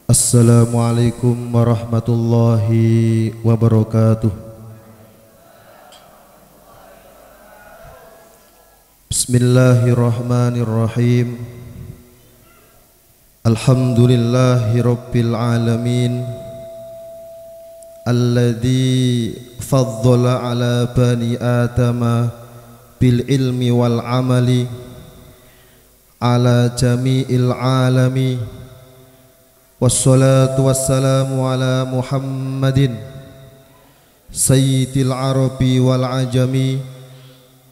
Assalamualaikum warahmatullahi wabarakatuh. Bismillahirrahmanirrahim. Alhamdulillahi rabbil alamin, alladzi faddala ala bani adama bil ilmi wal amali ala jami'il alami. Wassalatu wassalamu ala Muhammadin sayyidil arabi wal ajami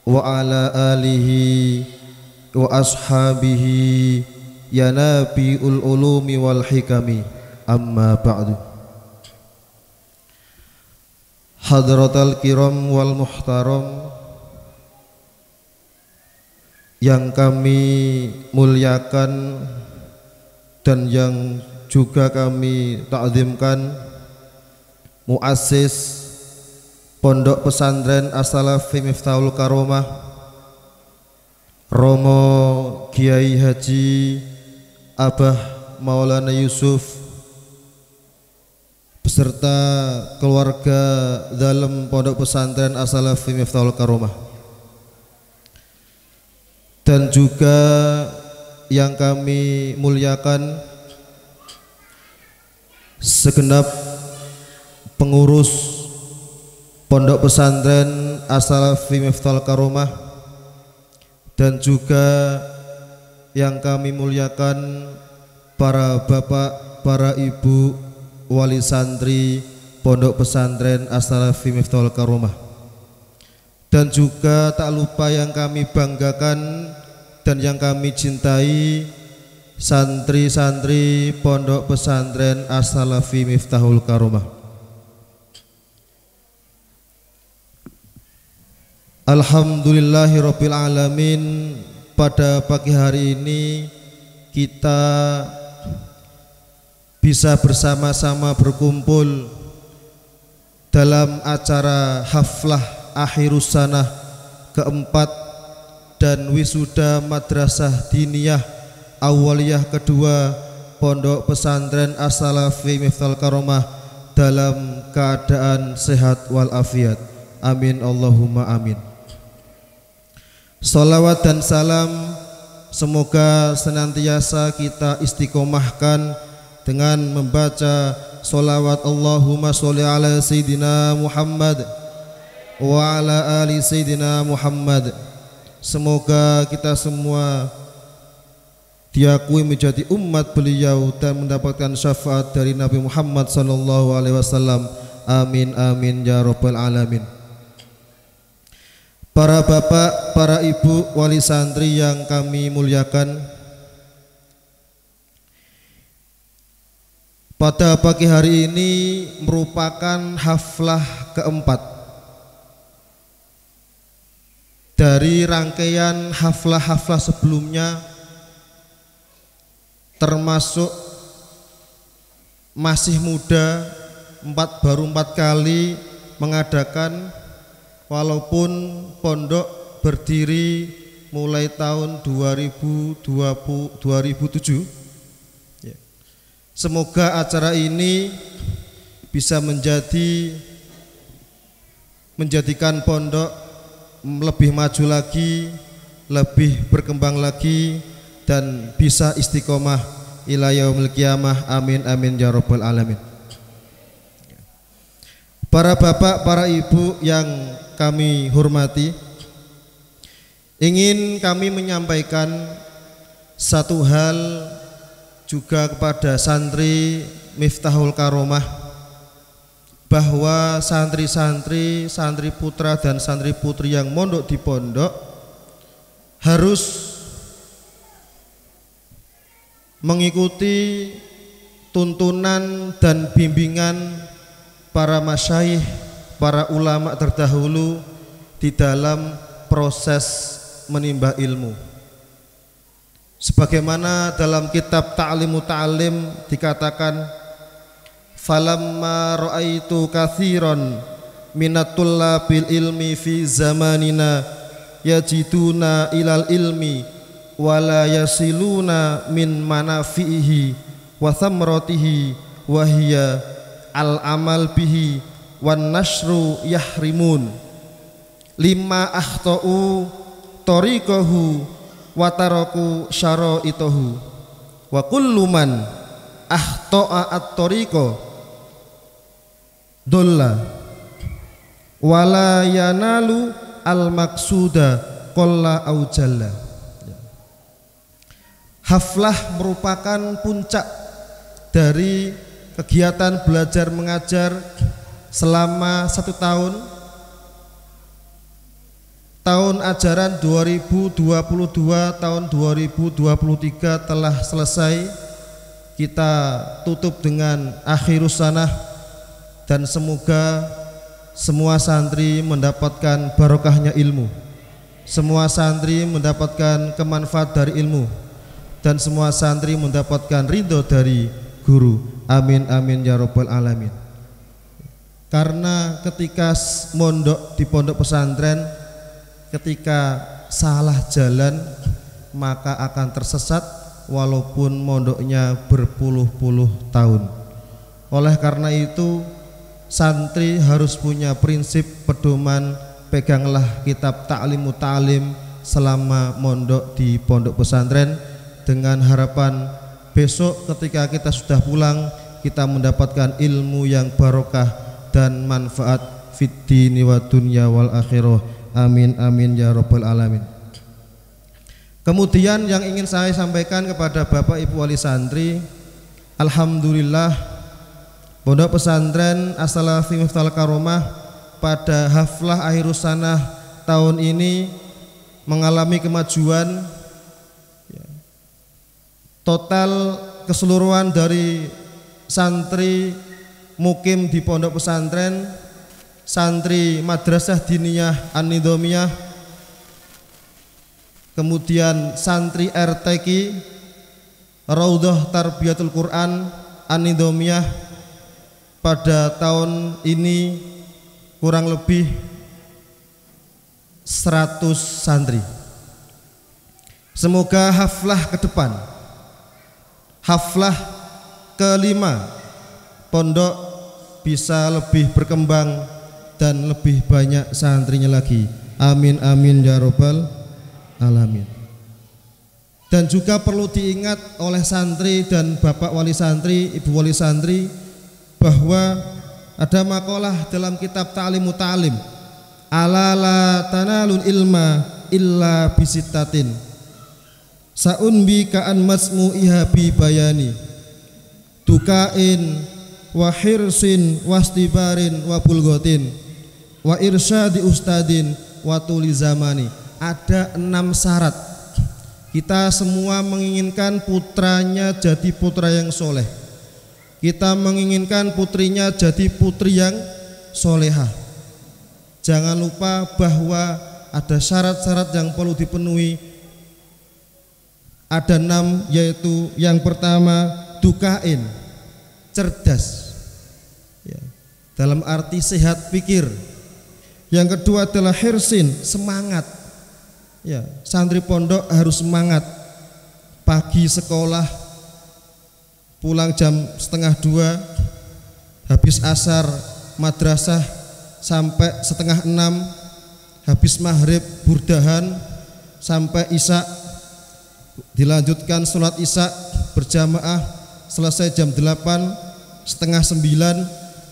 wa ala alihi wa ashabihi ya nabiul ulumi wal hikami, amma ba'du. Hadratal kiram wal muhtaram yang kami muliakan dan yang juga kami ta'zimkan, muassis Pondok Pesantren As-Salafi Miftahul Karomah Romo Kiai Haji Abah Maulana Yusuf beserta keluarga dalam Pondok Pesantren As-Salafi Miftahul Karomah, dan juga yang kami muliakan segenap pengurus Pondok Pesantren As-Salafi Miftahul Karomah, dan juga yang kami muliakan para bapak, para ibu, wali santri Pondok Pesantren As-Salafi Miftahul Karomah, dan juga tak lupa yang kami banggakan dan yang kami cintai, santri-santri Pondok Pesantren As-Salafi Miftahul Karomah. Alhamdulillahirabbil alamin. Pada pagi hari ini kita bisa bersama-sama berkumpul dalam acara haflah akhirus sanah keempat dan wisuda madrasah diniyah awaliyah kedua Pondok Pesantren As-Salafi Miftahul Karomah dalam keadaan sehat walafiat. Amin Allahumma amin. Salawat dan salam semoga senantiasa kita istiqomahkan dengan membaca salawat Allahumma sholli ala Sayyidina Muhammad wa ala ali Sayyidina Muhammad. Semoga kita semua diakui menjadi umat beliau dan mendapatkan syafaat dari Nabi Muhammad SAW. Amin amin ya rabbal alamin. Para bapak, para ibu, wali santri yang kami muliakan, pada pagi hari ini merupakan haflah keempat dari rangkaian haflah-haflah sebelumnya, termasuk masih muda, baru 4 kali mengadakan, walaupun pondok berdiri mulai tahun 2007. Semoga acara ini bisa menjadikan pondok lebih maju lagi, lebih berkembang lagi, dan bisa istiqomah ila yaumil qiyamah. Amin amin ya rabbal alamin. Para bapak, para ibu yang kami hormati, ingin kami menyampaikan satu hal juga kepada santri Miftahul Karomah, bahwa santri-santri, santri putra dan santri putri yang mondok di pondok harus mengikuti tuntunan dan bimbingan para masyayikh, para ulama terdahulu di dalam proses menimba ilmu. Sebagaimana dalam kitab Ta'limu Ta'lim dikatakan, falamma ra'aitu katsiran minatullabil ilmi fi zamanina yajiduna ilal ilmi wala yasiluna min manafihi wa thamratihi wa hiya al amal bihi wan nashru yahrimun lima akhtau tariqahu wa taraku syara'itahu wa kullu man akhta'a at-tariqa dolla wala yanalu al-maqsuda qalla au jalla. Haflah merupakan puncak dari kegiatan belajar mengajar selama 1 tahun, tahun ajaran 2022 tahun 2023 telah selesai. Kita tutup dengan akhirus sanah dan semoga semua santri mendapatkan barokahnya ilmu, semua santri mendapatkan kemanfaat dari ilmu, dan semua santri mendapatkan ridho dari guru. Amin amin ya rabbal alamin. Karena ketika mondok di pondok pesantren, ketika salah jalan maka akan tersesat walaupun mondoknya berpuluh-puluh tahun. Oleh karena itu santri harus punya prinsip pedoman, peganglah kitab ta'limu ta'lim selama mondok di pondok pesantren, dengan harapan besok ketika kita sudah pulang kita mendapatkan ilmu yang barokah dan manfaat fid dini wa dunya wal akhirah. Amin amin ya rabbal alamin. Kemudian yang ingin saya sampaikan kepada Bapak Ibu wali santri, alhamdulillah Pondok Pesantren As-Salafi Miftal Karomah pada haflah akhirus sanah tahun ini mengalami kemajuan. Total keseluruhan dari santri mukim di pondok pesantren, santri Madrasah Diniyah An-Nidhamiyah, kemudian santri RTQ Raudhah Tarbiyatul Quran An-Nidhamiyah, pada tahun ini kurang lebih 100 santri. Semoga haflah ke depan, haflah kelima pondok bisa lebih berkembang dan lebih banyak santrinya lagi. Amin amin ya rabbal alamin. Dan juga perlu diingat oleh santri dan bapak wali santri, ibu wali santri, bahwa ada makalah dalam kitab Ta'limu Ta'lim, ala la tanalul ilma illa bisittatin sa'unbi ka'an masmu'iha bi bayani dukain wa hirsin wastibarin wa bulgotin wa irsyadi ustadin wa tuli zamani. Ada 6 syarat. Kita semua menginginkan putranya jadi putra yang soleh, kita menginginkan putrinya jadi putri yang solehah. Jangan lupa bahwa ada syarat-syarat yang perlu dipenuhi. Ada 6, yaitu yang pertama dukain, cerdas ya, dalam arti sehat pikir. Yang kedua adalah hirsin, semangat ya, santri pondok harus semangat. Pagi sekolah, pulang jam 1:30, habis asar madrasah sampai 5:30, habis maghrib burdahan sampai isya, dilanjutkan sholat isya berjamaah selesai jam 8, 8:30,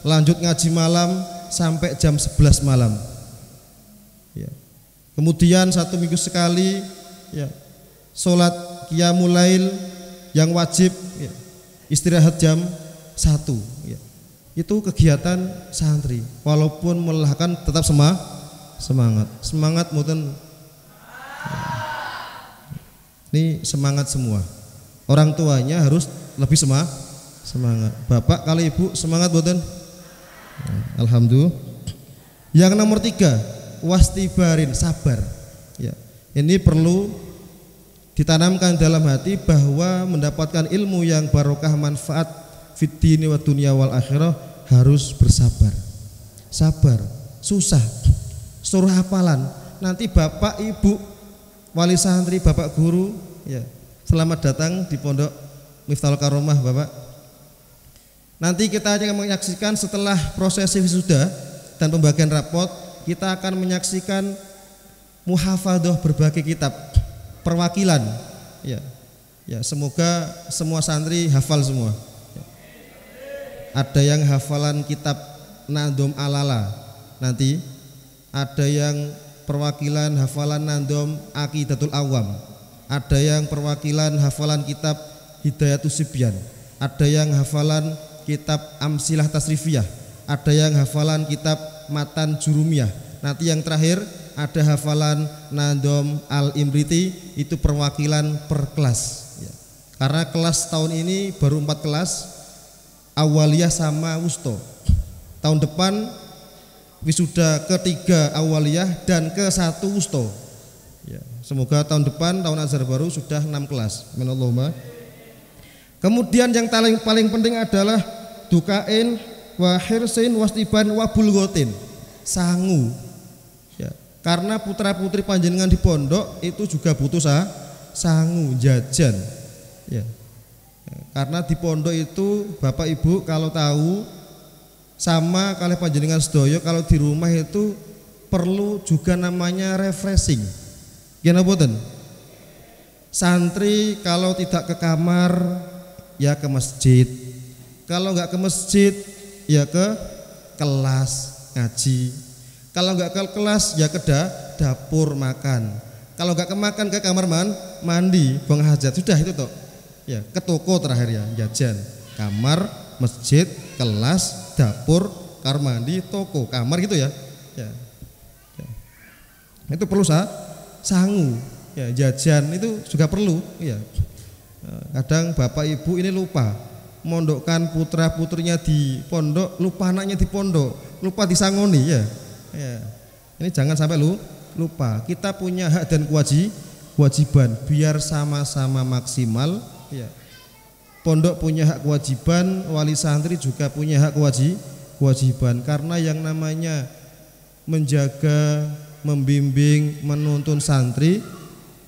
lanjut ngaji malam sampai jam 11 malam ya. Kemudian 1 minggu sekali ya, sholat qiyamul lail yang wajib ya, istirahat jam 1 ya. Itu kegiatan santri, walaupun melelahkan tetap semangat mboten. Ini semangat semua. Orang tuanya harus lebih semangat. Bapak kali ibu semangat mboten? Alhamdulillah. Yang nomor 3, wastibarin, sabar ya. Ini perlu ditanamkan dalam hati bahwa mendapatkan ilmu yang barokah manfaat fid dini wa dunya wal akhirah harus bersabar. Sabar, susah. Suruh hafalan. Nanti bapak ibu wali santri, bapak guru ya, selamat datang di pondok Miftahul Karomah Bapak. Nanti kita akan menyaksikan setelah prosesi wisuda dan pembagian rapot, kita akan menyaksikan muhafadzah berbagai kitab perwakilan. Ya, ya semoga semua santri hafal semua. Ya. Ada yang hafalan kitab Nadom Alala, nanti ada yang perwakilan hafalan Nadom Aqidatul Awam, ada yang perwakilan hafalan kitab Hidayatus Sibyan, ada yang hafalan kitab Amsilah Tasrifiyah, ada yang hafalan kitab Matan Jurumiyah. Nanti yang terakhir ada hafalan Nadom Al-Imriti, itu perwakilan per kelas ya. Karena kelas tahun ini baru 4 kelas, awaliyah sama wusto. Tahun depan wisuda ketiga awaliyah dan ke-1 wusto ya. Semoga tahun depan tahun ajar baru sudah 6 kelas. Minallahumma. Kemudian yang paling penting adalah dukain wa hirsin wastiban wa bulgotin, sangu ya. Karena putra putri panjenengan di pondok itu juga butuh sangu jajan ya. Karena di pondok itu Bapak Ibu kalau tahu sama kali panjenengan sedoyo, kalau di rumah itu perlu juga namanya refreshing. Gimana boten? Santri kalau tidak ke kamar ya ke masjid, kalau nggak ke masjid ya ke kelas ngaji, kalau nggak ke kelas ya ke dapur makan, kalau nggak ke makan ke kamar mandi buang hajat, sudah itu toh ya. Ke toko terakhir ya jajan, kamar, masjid, kelas, dapur, kamar mandi, toko, kamar gitu ya. Ya. Itu perlu sangu ya, jajan itu juga perlu ya. Kadang bapak ibu ini lupa mondokkan putra putrinya di pondok, lupa anaknya di pondok, lupa disangoni ya. Ya. Ini jangan sampai lupa. Kita punya hak dan kewajiban biar sama-sama maksimal ya. Pondok punya hak kewajiban, wali santri juga punya hak kewajiban. Karena yang namanya menjaga, membimbing, menuntun santri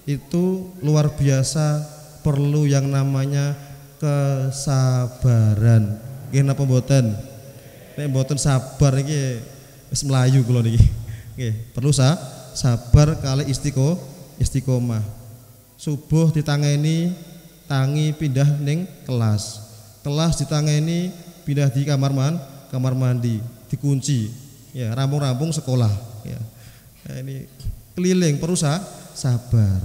itu luar biasa, perlu yang namanya kesabaran. Nggih napa mboten? Nek mboten sabar iki wis mlayu kula niki. Nggih, perlu sabar kali istiqomah. Subuh ditangeni, tangi pindah ning kelas. Kelas ditangeni, pindah di kamar mandi, dikunci. Ya, rampung-rampung sekolah ya. Nah, ini keliling perlu sabar.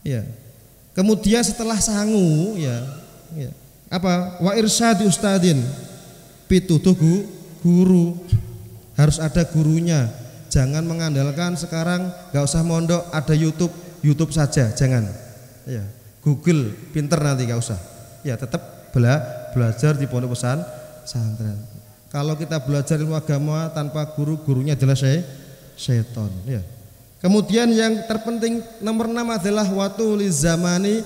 Ya. Kemudian setelah sangu ya, apa? Wa irsyadi ustadin, pitutuh guru, harus ada gurunya. Jangan mengandalkan sekarang nggak usah mondok, ada YouTube saja, jangan. Ya, Google pinter nanti nggak usah. Ya, tetap belajar di pondok pesantren. Kalau kita belajar ilmu agama tanpa guru, gurunya adalah setan. Ya. Kemudian yang terpenting nomor 6 adalah waktu zamani.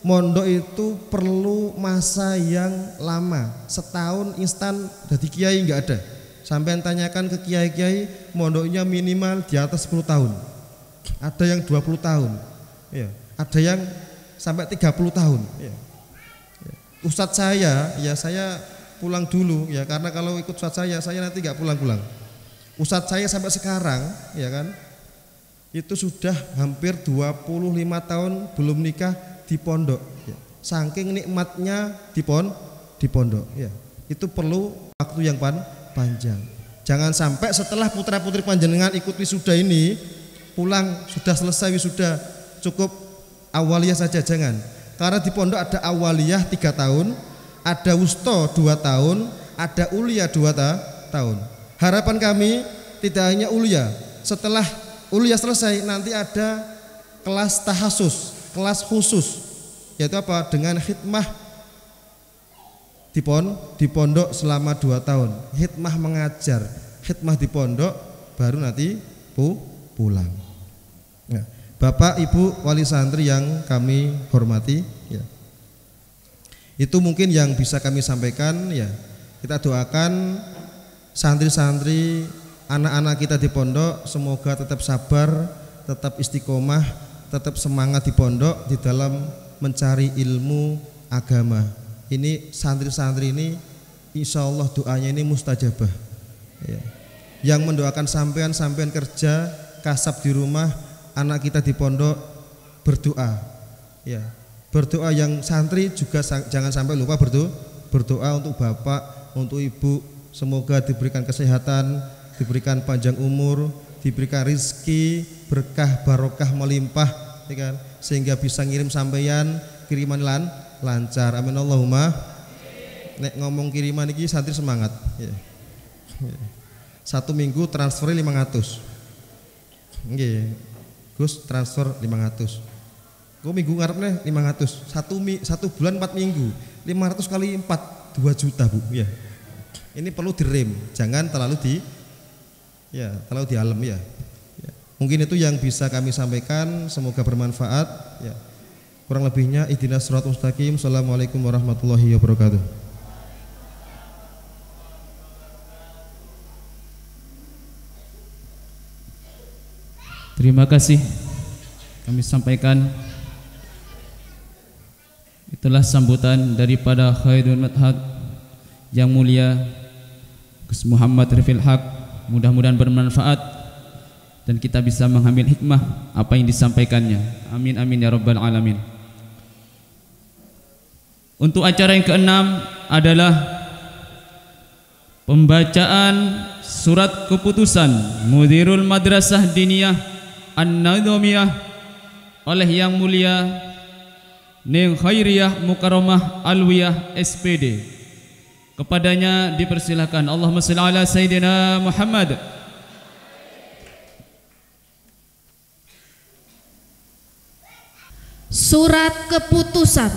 Mondok itu perlu masa yang lama. Setahun instan jadi kiai nggak ada. Sampai tanyakan ke kiai-kiai, mondoknya minimal di atas 10 tahun. Ada yang 20 tahun. Ya. Ada yang sampai 30 tahun. Ya. Ustadz saya pulang dulu ya, karena kalau ikut ustadz saya nanti nggak pulang-pulang. Ustadz saya sampai sekarang ya kan, itu sudah hampir 25 tahun belum nikah di pondok ya. Saking nikmatnya di pondok ya. Itu perlu waktu yang panjang. Jangan sampai setelah putra putri panjenengan ikut wisuda ini pulang sudah selesai wisuda, cukup awaliyah saja, jangan. Karena di pondok ada awaliyah 3 tahun, ada wusto 2 tahun, ada ulia 2 tahun. Harapan kami tidak hanya ulia, setelah ulia selesai nanti ada kelas tahasus, kelas khusus, yaitu apa? Dengan khidmah di pondok selama 2 tahun, khidmah mengajar, khidmah di pondok, baru nanti pulang. Ya. Bapak Ibu wali santri yang kami hormati ya. Itu mungkin yang bisa kami sampaikan ya. Kita doakan santri-santri, anak-anak kita di pondok semoga tetap sabar, tetap istiqomah, tetap semangat di pondok di dalam mencari ilmu agama. Ini santri-santri ini insya Allah doanya ini mustajabah ya. Yang mendoakan sampean kerja kasab di rumah, anak kita di pondok berdoa ya. Berdoa yang santri juga jangan sampai lupa berdoa untuk bapak, untuk ibu, semoga diberikan kesehatan, diberikan panjang umur, diberikan rizki, berkah, barokah melimpah ya kan? Sehingga bisa ngirim sampeyan kiriman lancar. Amin Allahumma. Nek ngomong kiriman iki santri semangat ya. Satu minggu transfer 500. Nggih. Gus transfer 500. Gue minggu ngarepnya 500. Satu bulan 4 minggu. 500 kali 4 2 juta Bu ya. Ini perlu direm, jangan terlalu di alam ya. Mungkin itu yang bisa kami sampaikan, semoga bermanfaat ya. Kurang lebihnya ihdinas shiratal mustaqim. Assalamualaikum warahmatullahi wabarakatuh. Terima kasih kami sampaikan. Itulah sambutan daripada Khairul Madhad yang mulia Gus Muhammad Rifil Haq. Mudah-mudahan bermanfaat dan kita bisa mengambil hikmah apa yang disampaikannya. Amin amin ya rabbal alamin. Untuk acara yang keenam adalah pembacaan surat keputusan Mudirul Madrasah Diniyah An-Nidhamiyah oleh yang mulia Neng Khairiyah Mukarramah Alwiyah SPD. Kepadanya dipersilakan. Allahumma shalli ala Sayyidina Muhammad. Surat keputusan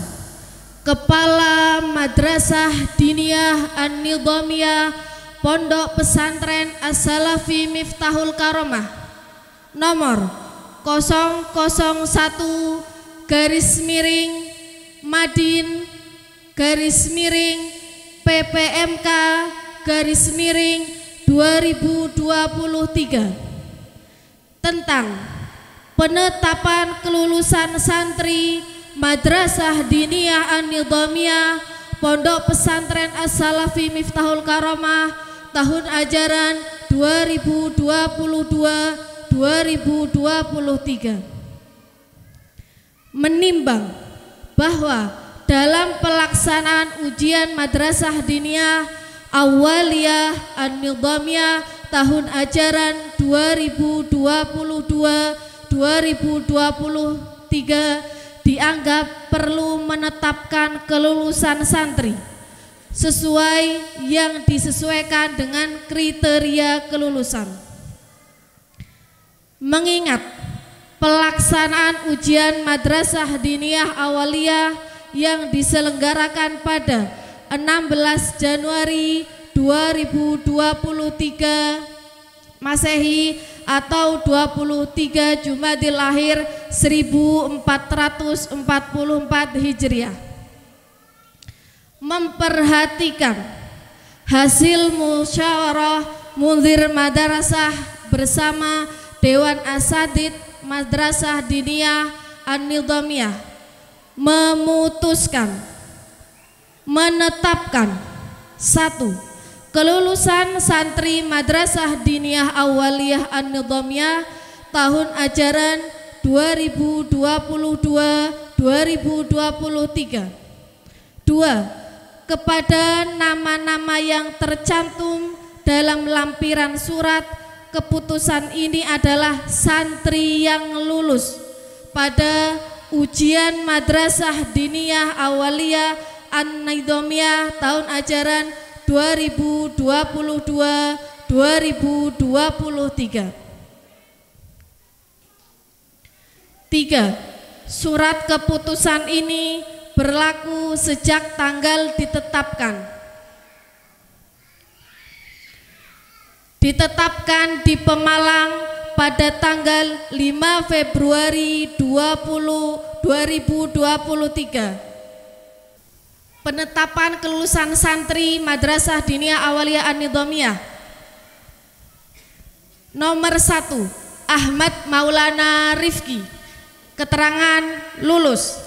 Kepala Madrasah Diniyah An-Nidhamiyah Pondok Pesantren As-Salafi Miftahul Karomah nomor 001 garis miring Madin garis miring PPMK garis miring 2023 tentang penetapan kelulusan santri Madrasah Diniyah An-Nidhamiyah Pondok Pesantren As-Salafi Miftahul Karomah tahun ajaran 2022-2023. Menimbang bahwa dalam pelaksanaan ujian Madrasah Diniyah Awaliyah An-Nidhamiyah tahun ajaran 2022-2023 dianggap perlu menetapkan kelulusan santri sesuai yang disesuaikan dengan kriteria kelulusan. Mengingat pelaksanaan ujian Madrasah Diniyah Awaliyah yang diselenggarakan pada 16 Januari 2023 Masehi atau 23 Jumadil Akhir 1444 Hijriah, memperhatikan hasil musyawarah munzir madrasah bersama Dewan Asatidz Madrasah Diniyah An-Nidhamiyah memutuskan menetapkan 1. Kelulusan santri Madrasah Diniyah Awaliyah An-Nidhamiyah tahun ajaran 2022-2023. 2. Kepada nama-nama yang tercantum dalam lampiran surat keputusan ini adalah santri yang lulus pada ujian Madrasah Diniyah Awaliyah An-Nidhamiyah tahun ajaran 2022-2023. 3. Surat keputusan ini berlaku sejak tanggal ditetapkan di Pemalang pada tanggal 5 Februari 2023. Penetapan kelulusan santri Madrasah Diniyah Awaliyah An-Nidhamiyah. Nomor 1, Ahmad Maulana Rifki, keterangan lulus.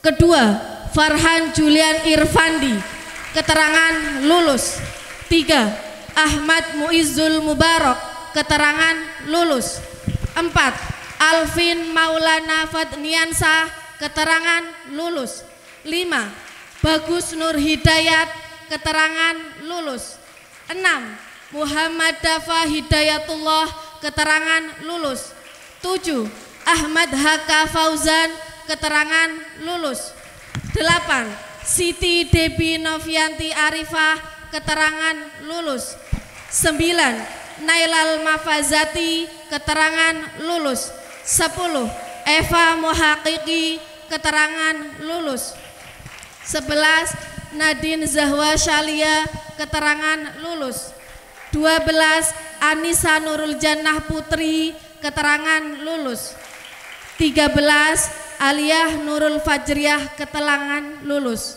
Kedua, Farhan Julian Irfandi, keterangan lulus. 3. Ahmad Muizzul Mubarak, keterangan lulus. 4. Alvin Maulana Fadniansah, keterangan lulus. 5. Bagus Nur Hidayat, keterangan lulus. 6. Muhammad Dafa Hidayatullah, keterangan lulus. 7. Ahmad Haka Fauzan, keterangan lulus. 8. Siti Debi Novianti Arifah, keterangan lulus. 9. Nailal Mafazati, keterangan lulus. 10. Eva Muhaqiqi, keterangan lulus. 11. Nadine Zahwa Shalia, keterangan lulus. 12. Anissa Nurul Jannah Putri, keterangan lulus. 13. Aliyah Nurul Fajriyah, keterangan lulus.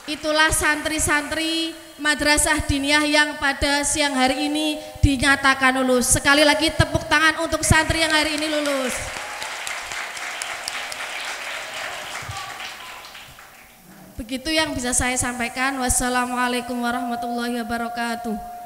Itulah santri-santri Madrasah Diniyah yang pada siang hari ini dinyatakan lulus. Sekali lagi tepuk tangan untuk santri yang hari ini lulus. Begitu yang bisa saya sampaikan. Wassalamualaikum warahmatullahi wabarakatuh.